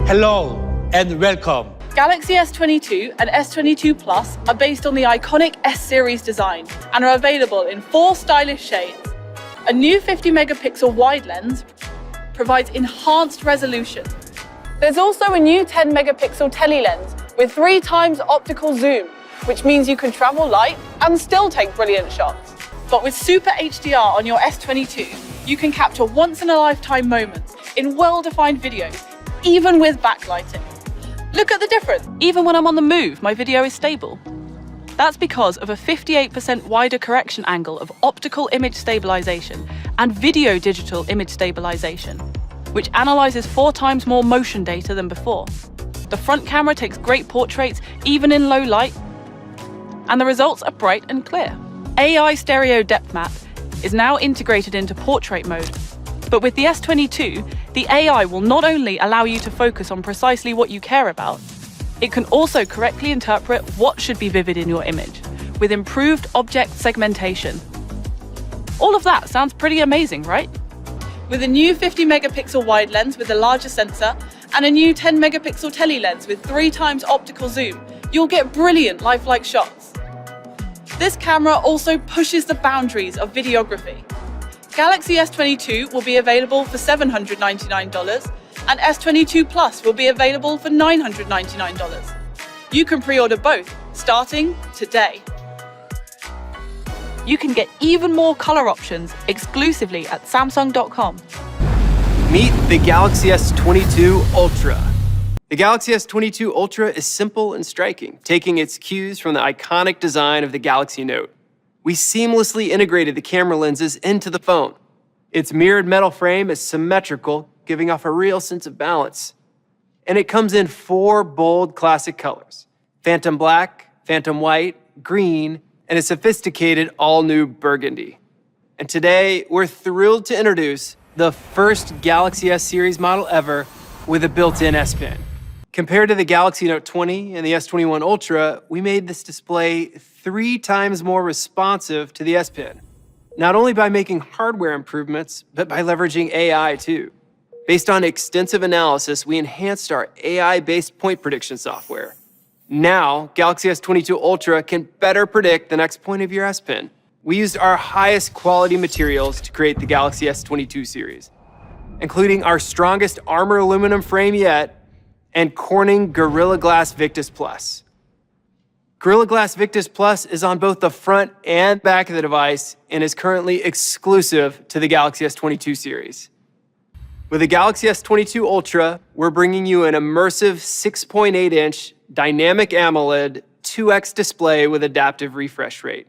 Hello and welcome. Galaxy S22 and S22 Plus are based on the iconic S-series design and are available in 4 stylish shades. A new 50-megapixel wide lens provides enhanced resolution. There's also a new 10-megapixel tele lens with 3 times optical zoom, which means you can travel light and still take brilliant shots. But with Super HDR on your S22, you can capture once-in-a-lifetime moments in well-defined videos, even with backlighting. Look at the difference. Even when I'm on the move, my video is stable. That's because of a 58% wider correction angle of optical image stabilization and video digital image stabilization, which analyzes 4 times more motion data than before. The front camera takes great portraits, even in low light, and the results are bright and clear. AI Stereo Depth Map is now integrated into portrait mode. But with the S22, the AI will not only allow you to focus on precisely what you care about, it can also correctly interpret what should be vivid in your image, with improved object segmentation. All of that sounds pretty amazing, right? With a new 50-megapixel wide lens with a larger sensor and a new 10-megapixel tele lens with 3 times optical zoom, you'll get brilliant lifelike shots. This camera also pushes the boundaries of videography. Galaxy S22 will be available for $799 and S22 Plus will be available for $999. You can pre-order both starting today. You can get even more color options exclusively at Samsung.com. Meet the Galaxy S22 Ultra. The Galaxy S22 Ultra is simple and striking, taking its cues from the iconic design of the Galaxy Note. We seamlessly integrated the camera lenses into the phone. Its mirrored metal frame is symmetrical, giving off a real sense of balance. And it comes in 4 bold classic colors: Phantom Black, Phantom White, Green, and a sophisticated all-new burgundy. And today, we're thrilled to introduce the first Galaxy S series model ever with a built-in S Pen. Compared to the Galaxy Note 20 and the S21 Ultra, we made this display 3 times more responsive to the S Pen, not only by making hardware improvements, but by leveraging AI too. Based on extensive analysis, we enhanced our AI-based point prediction software. Now, Galaxy S22 Ultra can better predict the next point of your S Pen. We used our highest quality materials to create the Galaxy S22 series, including our strongest armor aluminum frame yet, and Corning Gorilla Glass Victus Plus. Gorilla Glass Victus Plus is on both the front and back of the device and is currently exclusive to the Galaxy S22 series. With the Galaxy S22 Ultra, we're bringing you an immersive 6.8-inch dynamic AMOLED 2x display with adaptive refresh rate.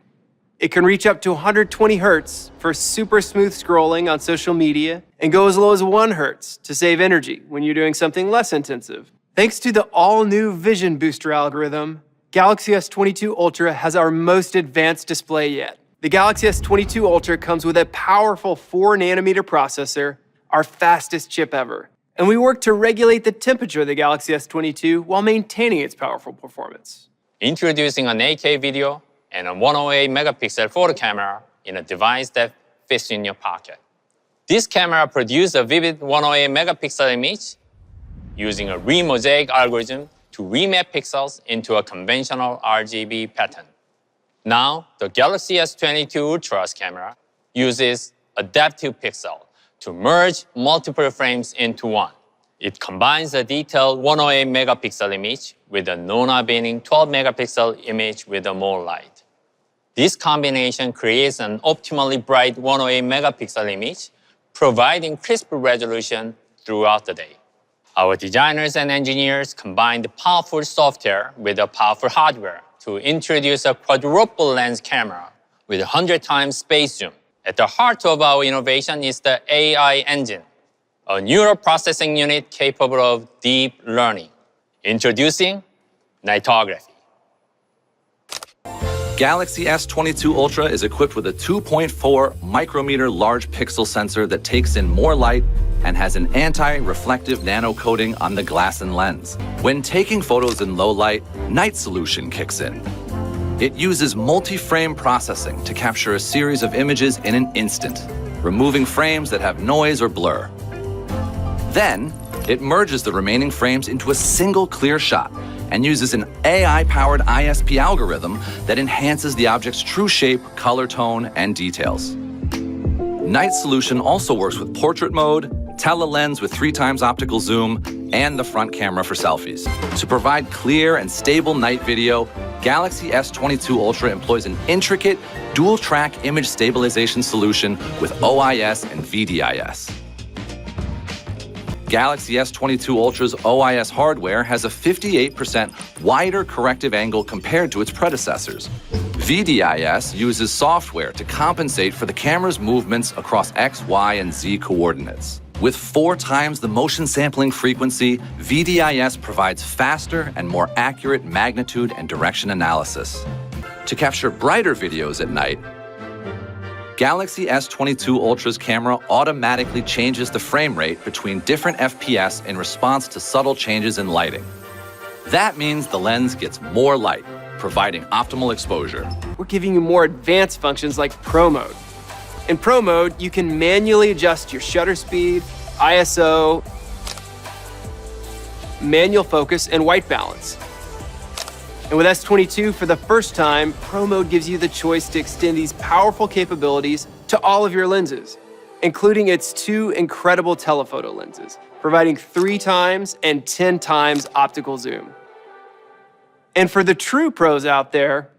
It can reach up to 120 Hz for super smooth scrolling on social media and go as low as 1 Hz to save energy when you're doing something less intensive. Thanks to the all-new Vision Booster algorithm, Galaxy S22 Ultra has our most advanced display yet. The Galaxy S22 Ultra comes with a powerful 4nm processor, our fastest chip ever. And we work to regulate the temperature of the Galaxy S22 while maintaining its powerful performance. Introducing an 8K video and a 108-megapixel photo camera in a device that fits in your pocket. This camera produces a vivid 108-megapixel image using a remosaic algorithm to remap pixels into a conventional RGB pattern. Now, the Galaxy S22 Ultra's camera uses adaptive pixel to merge multiple frames into one. It combines a detailed 108-megapixel image with a non-abaining 12-megapixel image with a more light. This combination creates an optimally bright 108-megapixel image, providing crisp resolution throughout the day. Our designers and engineers combined powerful software with a powerful hardware to introduce a quadruple lens camera with 100 times space zoom. At the heart of our innovation is the AI engine, a neural processing unit capable of deep learning. Introducing nightography. Galaxy S22 Ultra is equipped with a 2.4 micrometer large pixel sensor that takes in more light and has an anti-reflective nano coating on the glass and lens. When taking photos in low light, night solution kicks in. It uses multi-frame processing to capture a series of images in an instant, removing frames that have noise or blur. Then, It merges the remaining frames into a single clear shot and uses an AI-powered ISP algorithm that enhances the object's true shape, color tone, and details. Night Solution also works with portrait mode, tele-lens with 3x optical zoom, and the front camera for selfies. To provide clear and stable night video, Galaxy S22 Ultra employs an intricate dual-track image stabilization solution with OIS and VDIS. Galaxy S22 Ultra's OIS hardware has a 58% wider corrective angle compared to its predecessors. VDIS uses software to compensate for the camera's movements across X, Y, and Z coordinates. With 4 times the motion sampling frequency, VDIS provides faster and more accurate magnitude and direction analysis. To capture brighter videos at night, Galaxy S22 Ultra's camera automatically changes the frame rate between different FPS in response to subtle changes in lighting. That means the lens gets more light, providing optimal exposure. We're giving you more advanced functions like Pro Mode. In Pro Mode, you can manually adjust your shutter speed, ISO, manual focus, and white balance. And with S22, for the first time, Pro Mode gives you the choice to extend these powerful capabilities to all of your lenses, including its 2 incredible telephoto lenses, providing 3 times and 10 times optical zoom. And for the true pros out there,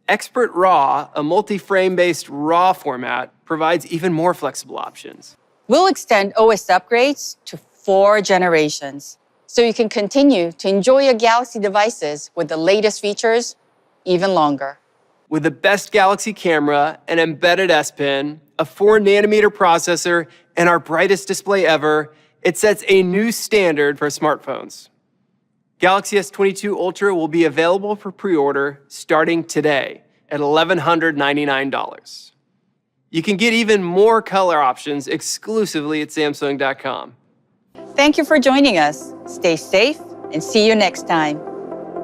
Expert RAW, a multi-frame-based RAW format, provides even more flexible options. We'll extend OS upgrades to 4 generations, so you can continue to enjoy your Galaxy devices with the latest features even longer. With the best Galaxy camera, an embedded S Pen, a 4nm processor, and our brightest display ever, it sets a new standard for smartphones. Galaxy S22 Ultra will be available for pre-order starting today at $1,199. You can get even more color options exclusively at Samsung.com. Thank you for joining us. Stay safe and see you next time.